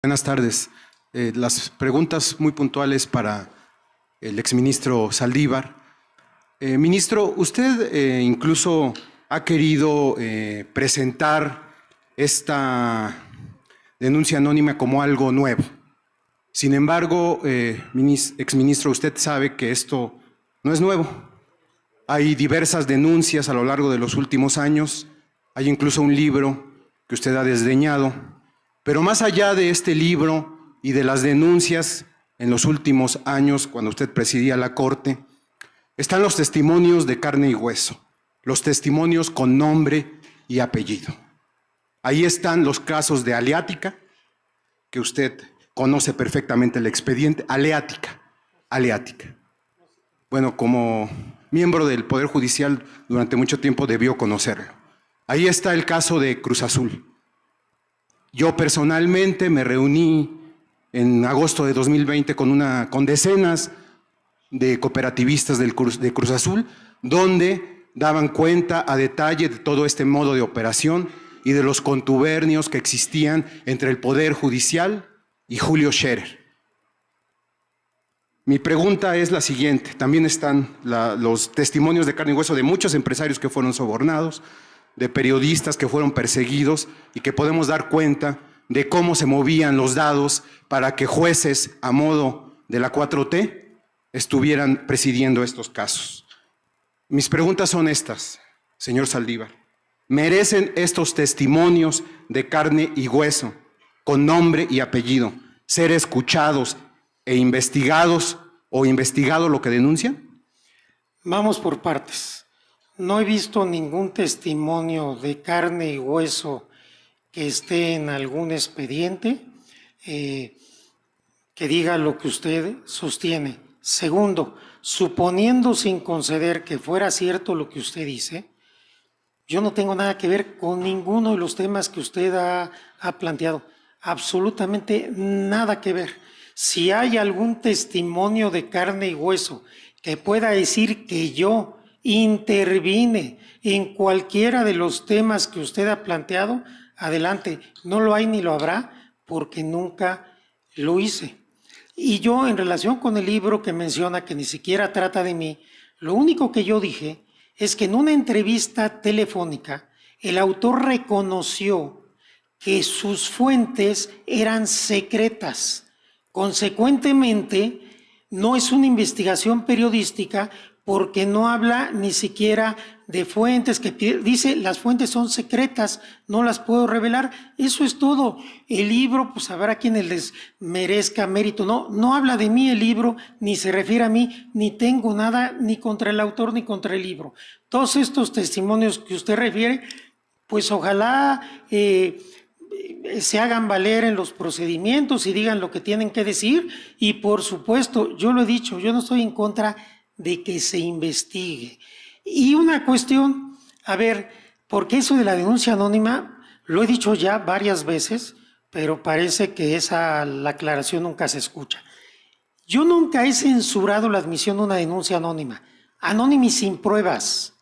Buenas tardes. Las preguntas muy puntuales para el exministro Saldívar. Ministro, usted incluso ha querido presentar esta denuncia anónima como algo nuevo. Sin embargo, exministro, usted sabe que esto no es nuevo. Hay diversas denuncias a lo largo de los últimos años. Hay incluso un libro que usted ha desdeñado. Pero más allá de este libro y de las denuncias en los últimos años, cuando usted presidía la Corte, están los testimonios de carne y hueso, los testimonios con nombre y apellido. Ahí están los casos de Aleática, que usted conoce perfectamente el expediente, Aleática. Bueno, como miembro del Poder Judicial durante mucho tiempo debió conocerlo. Ahí está el caso de Cruz Azul. Yo personalmente me reuní en agosto de 2020 con decenas de cooperativistas de Cruz Azul, donde daban cuenta a detalle de todo este modo de operación y de los contubernios que existían entre el Poder Judicial y Julio Scherer. Mi pregunta es la siguiente. También están los testimonios de carne y hueso de muchos empresarios que fueron sobornados, de periodistas que fueron perseguidos y que podemos dar cuenta de cómo se movían los dados para que jueces a modo de la 4T estuvieran presidiendo estos casos. Mis preguntas son estas, señor Saldívar. ¿Merecen estos testimonios de carne y hueso, con nombre y apellido, ser escuchados e investigados o investigado lo que denuncian? Vamos por partes. No he visto ningún testimonio de carne y hueso que esté en algún expediente que diga lo que usted sostiene. Segundo, suponiendo sin conceder que fuera cierto lo que usted dice, yo no tengo nada que ver con ninguno de los temas que usted ha planteado. Absolutamente nada que ver. Si hay algún testimonio de carne y hueso que pueda decir que yo intervine en cualquiera de los temas que usted ha planteado, adelante. No lo hay ni lo habrá porque nunca lo hice. Y yo, en relación con el libro que menciona que ni siquiera trata de mí, lo único que yo dije es que en una entrevista telefónica el autor reconoció que sus fuentes eran secretas. Consecuentemente, no es una investigación periodística porque no habla ni siquiera de fuentes, que dice las fuentes son secretas, no las puedo revelar. Eso es todo. El libro, pues habrá quienes les merezca mérito. No habla de mí el libro, ni se refiere a mí, ni tengo nada ni contra el autor ni contra el libro. Todos estos testimonios que usted refiere, pues ojalá se hagan valer en los procedimientos y digan lo que tienen que decir. Y por supuesto, yo lo he dicho, yo no estoy en contra de que se investigue. Y una cuestión, a ver, porque eso de la denuncia anónima, lo he dicho ya varias veces, pero parece que la aclaración nunca se escucha. Yo nunca he censurado la admisión de una denuncia anónima, anónima y sin pruebas.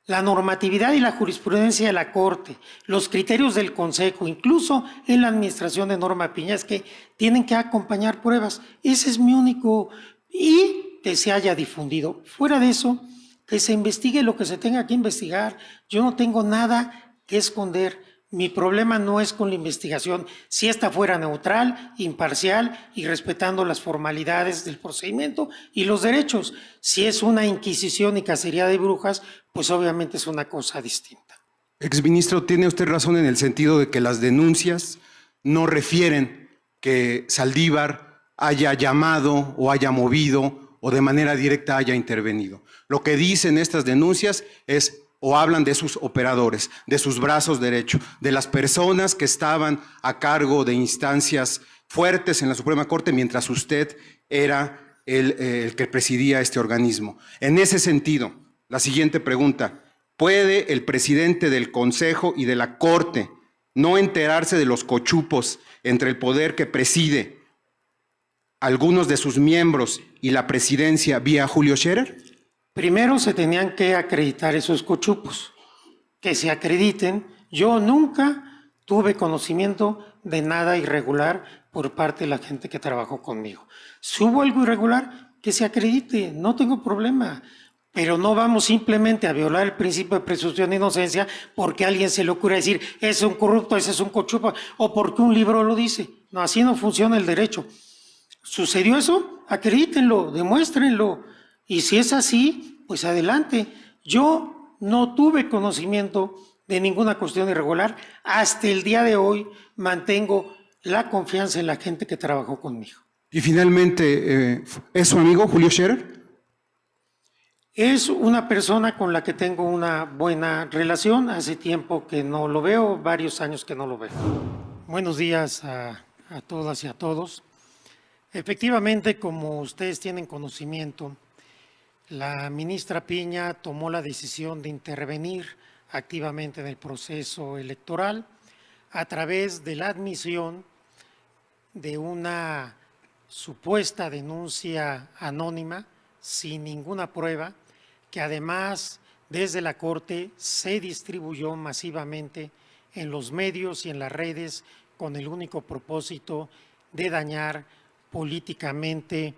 La normatividad y la jurisprudencia de la Corte, los criterios del Consejo, incluso en la administración de Norma Piña, es que tienen que acompañar pruebas. Ese es mi único... Y que se haya difundido. Fuera de eso, que se investigue lo que se tenga que investigar. Yo no tengo nada que esconder. Mi problema no es con la investigación. Si esta fuera neutral, imparcial y respetando las formalidades del procedimiento y los derechos. Si es una inquisición y cacería de brujas, pues obviamente es una cosa distinta. Exministro, tiene usted razón en el sentido de que las denuncias no refieren que Saldívar haya llamado o haya movido o de manera directa haya intervenido. Lo que dicen estas denuncias es o hablan de sus operadores, de sus brazos derechos, de las personas que estaban a cargo de instancias fuertes en la Suprema Corte mientras usted era el que presidía este organismo. En ese sentido, la siguiente pregunta: ¿puede el presidente del Consejo y de la Corte no enterarse de los cochupos entre el poder que preside, algunos de sus miembros y la presidencia vía Julio Scherer? Primero se tenían que acreditar esos cochupos, que se acrediten. Yo nunca tuve conocimiento de nada irregular por parte de la gente que trabajó conmigo. Si hubo algo irregular, que se acredite, no tengo problema. Pero no vamos simplemente a violar el principio de presunción de inocencia porque a alguien se le ocurre decir, ese es un corrupto, ese es un cochupa, o porque un libro lo dice. No, así no funciona el derecho. ¿Sucedió eso? Acredítenlo, demuéstrenlo. Y si es así, pues adelante. Yo no tuve conocimiento de ninguna cuestión irregular. Hasta el día de hoy mantengo la confianza en la gente que trabajó conmigo. Y finalmente, ¿es su amigo Julio Scherer? Es una persona con la que tengo una buena relación. Hace tiempo que no lo veo, varios años que no lo veo. Buenos días a todas y a todos. Efectivamente, como ustedes tienen conocimiento, la ministra Piña tomó la decisión de intervenir activamente en el proceso electoral a través de la admisión de una supuesta denuncia anónima sin ninguna prueba, que además desde la Corte se distribuyó masivamente en los medios y en las redes con el único propósito de dañar políticamente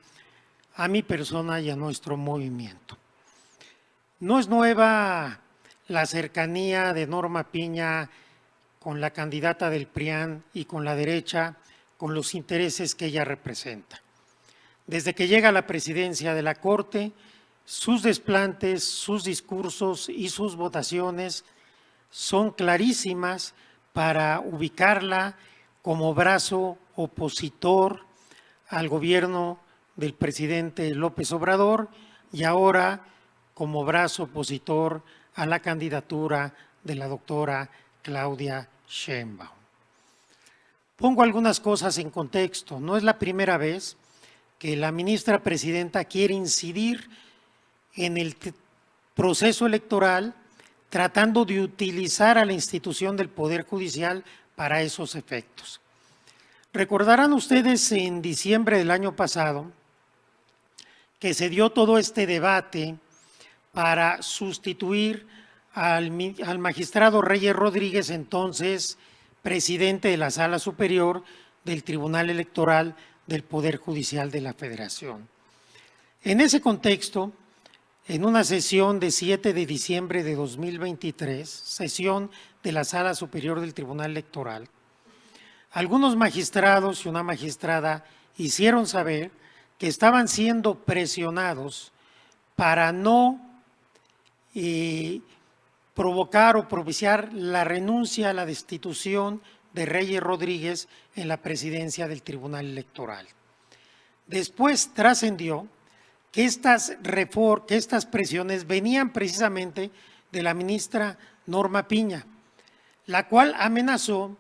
a mi persona y a nuestro movimiento. No es nueva la cercanía de Norma Piña con la candidata del PRIAN y con la derecha, con los intereses que ella representa. Desde que llega a la presidencia de la Corte, sus desplantes, sus discursos y sus votaciones son clarísimas para ubicarla como brazo opositor al gobierno del presidente López Obrador y ahora como brazo opositor a la candidatura de la doctora Claudia Sheinbaum. Pongo algunas cosas en contexto. No es la primera vez que la ministra presidenta quiere incidir en el proceso electoral tratando de utilizar a la institución del Poder Judicial para esos efectos. Recordarán ustedes en diciembre del año pasado que se dio todo este debate para sustituir al magistrado Reyes Rodríguez, entonces presidente de la Sala Superior del Tribunal Electoral del Poder Judicial de la Federación. En ese contexto, en una sesión de 7 de diciembre de 2023, sesión de la Sala Superior del Tribunal Electoral, algunos magistrados y una magistrada hicieron saber que estaban siendo presionados para no provocar o propiciar la renuncia a la destitución de Reyes Rodríguez en la presidencia del Tribunal Electoral. Después trascendió que estas presiones venían precisamente de la ministra Norma Piña, la cual amenazó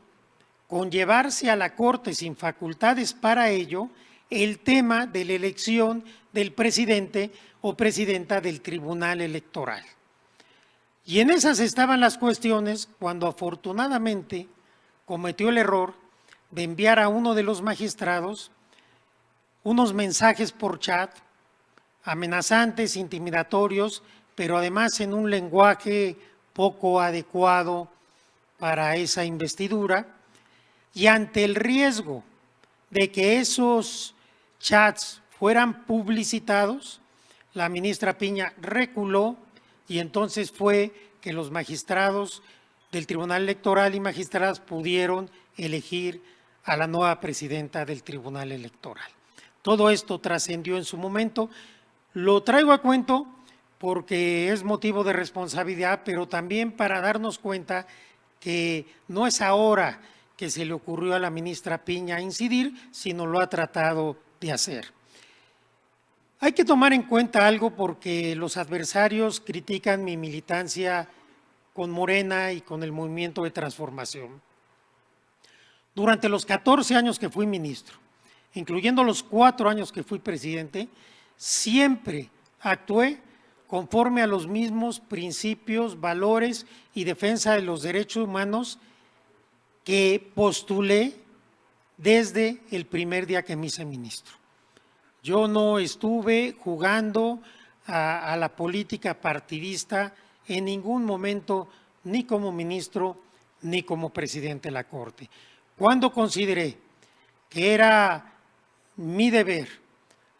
con llevarse a la Corte sin facultades para ello el tema de la elección del presidente o presidenta del Tribunal Electoral. Y en esas estaban las cuestiones cuando afortunadamente cometió el error de enviar a uno de los magistrados unos mensajes por chat amenazantes, intimidatorios, pero además en un lenguaje poco adecuado para esa investidura. Y ante el riesgo de que esos chats fueran publicitados, la ministra Piña reculó y entonces fue que los magistrados del Tribunal Electoral y magistradas pudieron elegir a la nueva presidenta del Tribunal Electoral. Todo esto trascendió en su momento. Lo traigo a cuento porque es motivo de responsabilidad, pero también para darnos cuenta que no es ahora que se le ocurrió a la ministra Piña incidir, sino lo ha tratado de hacer. Hay que tomar en cuenta algo porque los adversarios critican mi militancia con Morena y con el Movimiento de Transformación. Durante los 14 años que fui ministro, incluyendo los 4 años que fui presidente, siempre actué conforme a los mismos principios, valores y defensa de los derechos humanos que postulé desde el primer día que me hice ministro. Yo no estuve jugando a la política partidista en ningún momento, ni como ministro ni como presidente de la Corte. Cuando consideré que era mi deber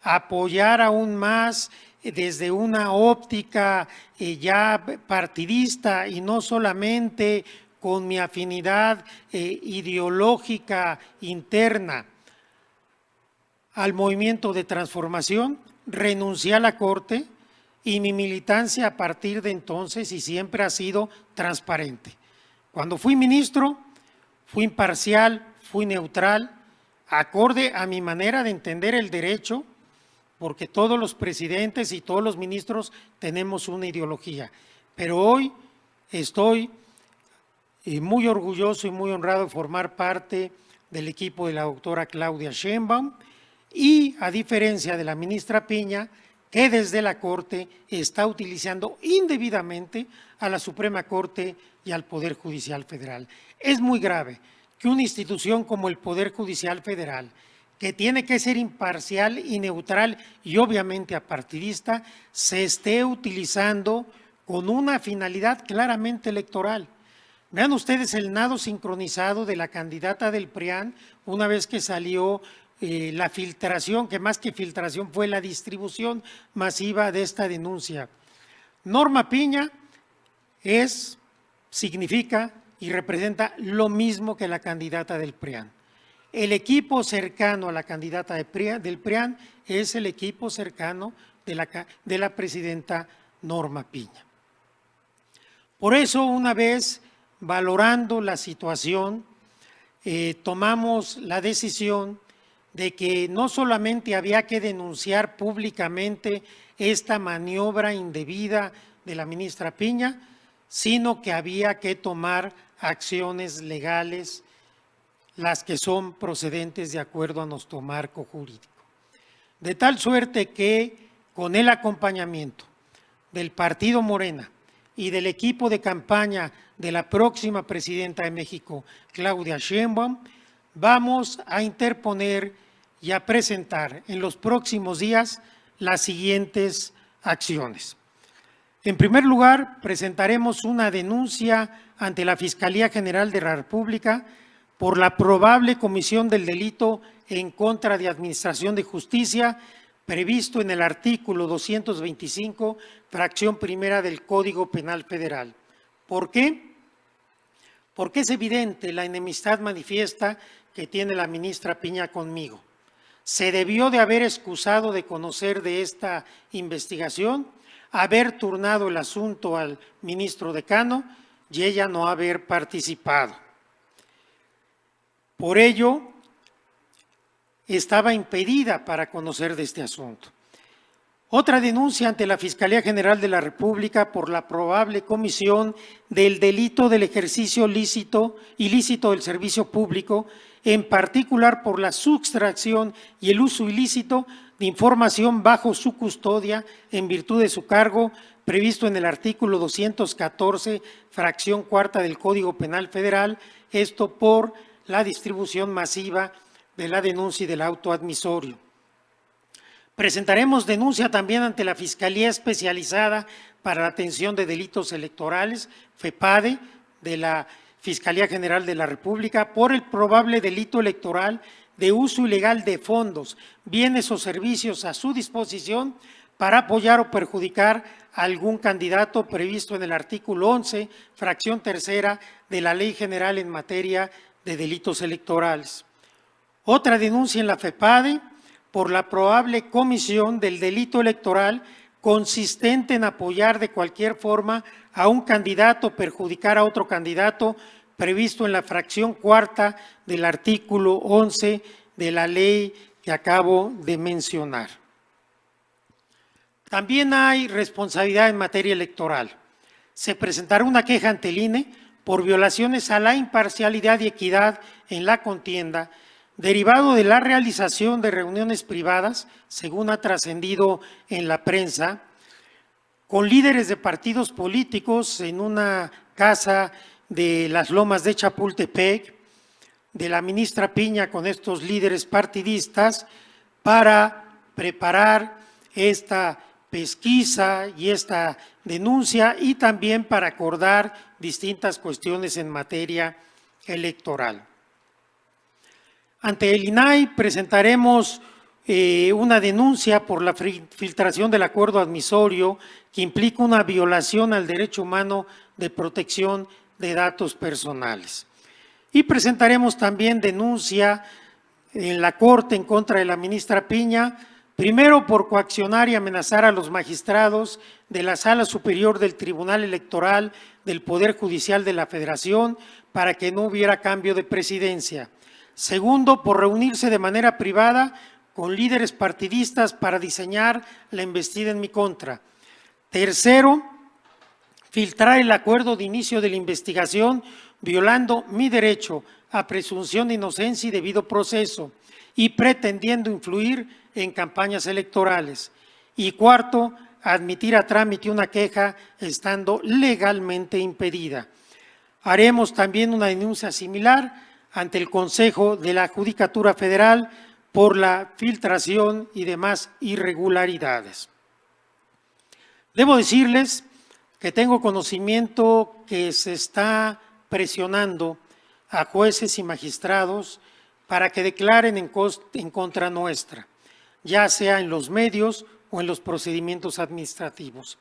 apoyar aún más desde una óptica ya partidista y no solamente con mi afinidad ideológica interna al movimiento de transformación, renuncié a la Corte y mi militancia a partir de entonces y siempre ha sido transparente. Cuando fui ministro, fui imparcial, fui neutral, acorde a mi manera de entender el derecho, porque todos los presidentes y todos los ministros tenemos una ideología. Pero hoy estoy muy orgulloso y muy honrado de formar parte del equipo de la doctora Claudia Sheinbaum y, a diferencia de la ministra Piña, que desde la Corte está utilizando indebidamente a la Suprema Corte y al Poder Judicial Federal. Es muy grave que una institución como el Poder Judicial Federal, que tiene que ser imparcial y neutral y obviamente apartidista, se esté utilizando con una finalidad claramente electoral. Vean ustedes el nado sincronizado de la candidata del PRIAN una vez que salió la filtración, que más que filtración fue la distribución masiva de esta denuncia. Norma Piña significa y representa lo mismo que la candidata del PRIAN. El equipo cercano a la candidata del PRIAN es el equipo cercano de la presidenta Norma Piña. Por eso, una vez valorando la situación, tomamos la decisión de que no solamente había que denunciar públicamente esta maniobra indebida de la ministra Piña, sino que había que tomar acciones legales, las que son procedentes de acuerdo a nuestro marco jurídico. De tal suerte que con el acompañamiento del Partido Morena y del equipo de campaña de la próxima presidenta de México, Claudia Sheinbaum, vamos a interponer y a presentar en los próximos días las siguientes acciones. En primer lugar, presentaremos una denuncia ante la Fiscalía General de la República por la probable comisión del delito en contra de Administración de Justicia previsto en el artículo 225, fracción primera del Código Penal Federal. ¿Por qué? Porque es evidente la enemistad manifiesta que tiene la ministra Piña conmigo. Se debió de haber excusado de conocer de esta investigación, haber turnado el asunto al ministro decano y ella no haber participado. Por ello, estaba impedida para conocer de este asunto. Otra denuncia ante la Fiscalía General de la República por la probable comisión del delito del ejercicio ilícito del servicio público, en particular por la sustracción y el uso ilícito de información bajo su custodia en virtud de su cargo, previsto en el artículo 214, fracción cuarta del Código Penal Federal, esto por la distribución masiva de la denuncia y del auto admisorio. Presentaremos denuncia también ante la Fiscalía Especializada para la Atención de Delitos Electorales, FEPADE, de la Fiscalía General de la República, por el probable delito electoral de uso ilegal de fondos, bienes o servicios a su disposición para apoyar o perjudicar a algún candidato previsto en el artículo 11, fracción tercera de la Ley General en materia de delitos electorales. Otra denuncia en la FEPADE por la probable comisión del delito electoral consistente en apoyar de cualquier forma a un candidato o perjudicar a otro candidato previsto en la fracción cuarta del artículo 11 de la ley que acabo de mencionar. También hay responsabilidad en materia electoral. Se presentará una queja ante el INE por violaciones a la imparcialidad y equidad en la contienda, derivado de la realización de reuniones privadas, según ha trascendido en la prensa, con líderes de partidos políticos en una casa de las Lomas de Chapultepec, de la ministra Piña con estos líderes partidistas, para preparar esta pesquisa y esta denuncia, y también para acordar distintas cuestiones en materia electoral. Ante el INAI presentaremos una denuncia por la filtración del acuerdo admisorio que implica una violación al derecho humano de protección de datos personales. Y presentaremos también denuncia en la Corte en contra de la ministra Piña, primero por coaccionar y amenazar a los magistrados de la Sala Superior del Tribunal Electoral del Poder Judicial de la Federación para que no hubiera cambio de presidencia. Segundo, por reunirse de manera privada con líderes partidistas para diseñar la embestida en mi contra. Tercero, filtrar el acuerdo de inicio de la investigación violando mi derecho a presunción de inocencia y debido proceso y pretendiendo influir en campañas electorales. Y cuarto, admitir a trámite una queja estando legalmente impedida. Haremos también una denuncia similar ante el Consejo de la Judicatura Federal por la filtración y demás irregularidades. Debo decirles que tengo conocimiento que se está presionando a jueces y magistrados para que declaren en contra nuestra, ya sea en los medios o en los procedimientos administrativos.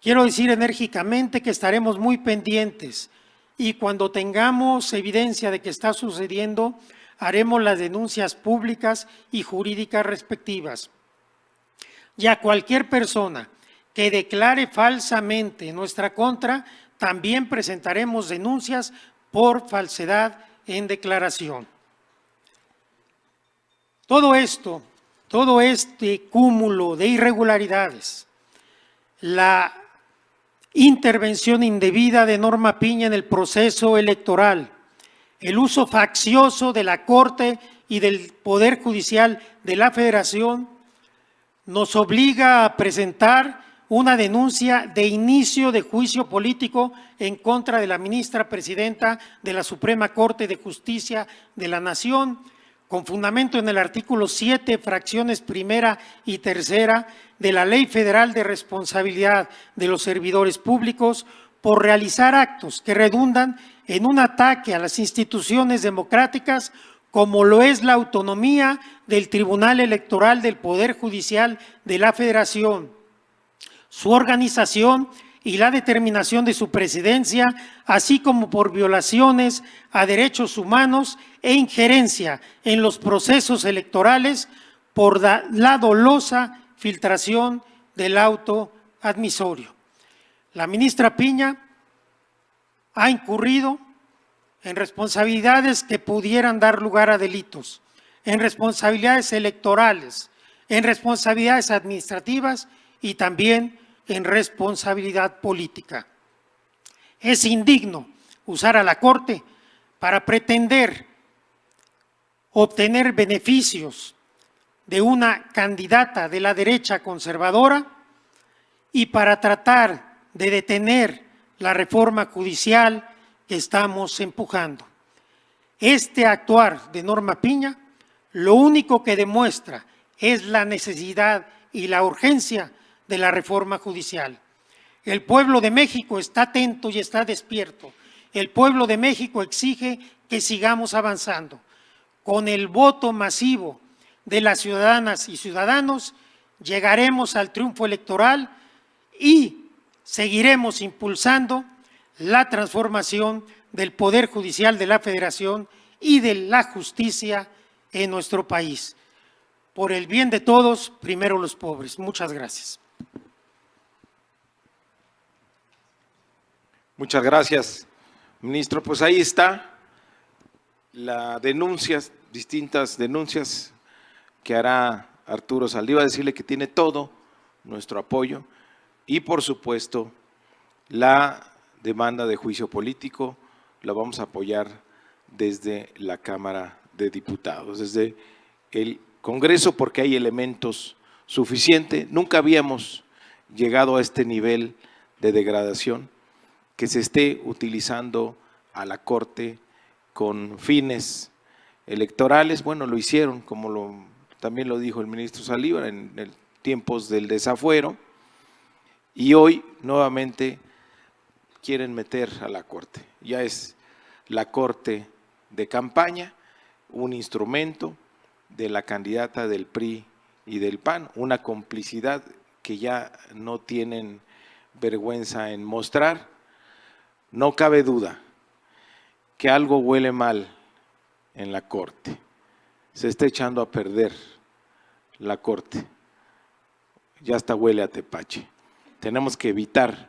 Quiero decir enérgicamente que estaremos muy pendientes y cuando tengamos evidencia de que está sucediendo, haremos las denuncias públicas y jurídicas respectivas. Y a cualquier persona que declare falsamente en nuestra contra, también presentaremos denuncias por falsedad en declaración. Todo esto, todo este cúmulo de irregularidades, la intervención indebida de Norma Piña en el proceso electoral, el uso faccioso de la Corte y del Poder Judicial de la Federación, nos obliga a presentar una denuncia de inicio de juicio político en contra de la ministra presidenta de la Suprema Corte de Justicia de la Nación, con fundamento en el artículo 7, fracciones primera y tercera de la Ley Federal de Responsabilidad de los Servidores Públicos, por realizar actos que redundan en un ataque a las instituciones democráticas, como lo es la autonomía del Tribunal Electoral del Poder Judicial de la Federación, su organización y la determinación de su presidencia, así como por violaciones a derechos humanos e injerencia en los procesos electorales por la dolosa filtración del auto admisorio. La ministra Piña ha incurrido en responsabilidades que pudieran dar lugar a delitos, en responsabilidades electorales, en responsabilidades administrativas y también en responsabilidad política. Es indigno usar a la Corte para pretender obtener beneficios de una candidata de la derecha conservadora y para tratar de detener la reforma judicial que estamos empujando. Este actuar de Norma Piña lo único que demuestra es la necesidad y la urgencia de la reforma judicial. El pueblo de México está atento y está despierto. El pueblo de México exige que sigamos avanzando. Con el voto masivo de las ciudadanas y ciudadanos llegaremos al triunfo electoral y seguiremos impulsando la transformación del Poder Judicial de la Federación y de la justicia en nuestro país. Por el bien de todos, primero los pobres. Muchas gracias. Muchas gracias, ministro. Pues ahí está la denuncia, distintas denuncias que hará Arturo Saldívar, decirle que tiene todo nuestro apoyo y, por supuesto, la demanda de juicio político la vamos a apoyar desde la Cámara de Diputados, desde el Congreso, porque hay elementos suficientes. Nunca habíamos llegado a este nivel de degradación, que se esté utilizando a la Corte con fines electorales. Bueno, lo hicieron, como también lo dijo el ministro Saldívar, en tiempos del desafuero, Y hoy nuevamente quieren meter a la Corte. Ya es la Corte de campaña, un instrumento de la candidata del PRI y del PAN, una complicidad que ya no tienen vergüenza en mostrar. No cabe duda que algo huele mal en la Corte. Se está echando a perder la Corte. Ya hasta huele a tepache. Tenemos que evitar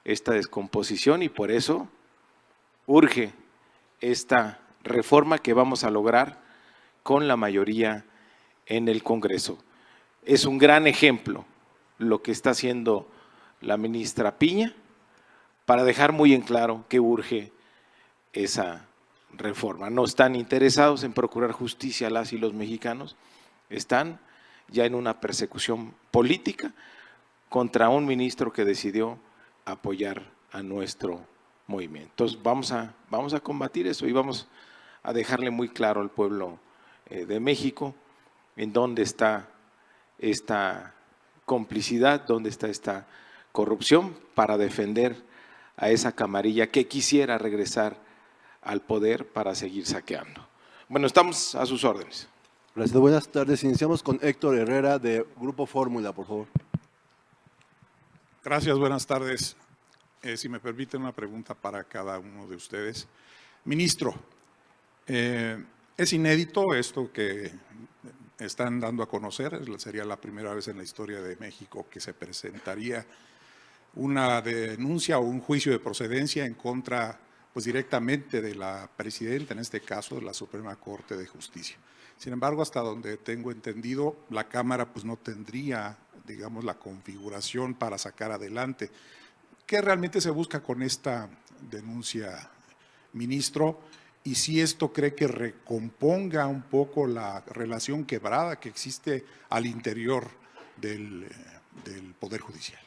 esta descomposición y por eso urge esta reforma que vamos a lograr con la mayoría en el Congreso. Es un gran ejemplo lo que está haciendo la ministra Piña para dejar muy en claro que urge esa reforma. No están interesados en procurar justicia a las y los mexicanos, están ya en una persecución política contra un ministro que decidió apoyar a nuestro movimiento. Entonces vamos a combatir eso y vamos a dejarle muy claro al pueblo de México en dónde está esta complicidad, dónde está esta corrupción para defender a esa camarilla que quisiera regresar al poder para seguir saqueando. Bueno, estamos a sus órdenes. Gracias, buenas tardes. Iniciamos con Héctor Herrera de Grupo Fórmula, por favor. Gracias, buenas tardes. Si me permiten una pregunta para cada uno de ustedes. Ministro, es inédito esto que están dando a conocer, sería la primera vez en la historia de México que se presentaría una denuncia o un juicio de procedencia en contra, pues directamente de la presidenta, en este caso de la Suprema Corte de Justicia. Sin embargo, hasta donde tengo entendido, la Cámara pues no tendría, digamos, la configuración para sacar adelante. ¿Qué realmente se busca con esta denuncia, ministro? Y si esto cree que recomponga un poco la relación quebrada que existe al interior del Poder Judicial.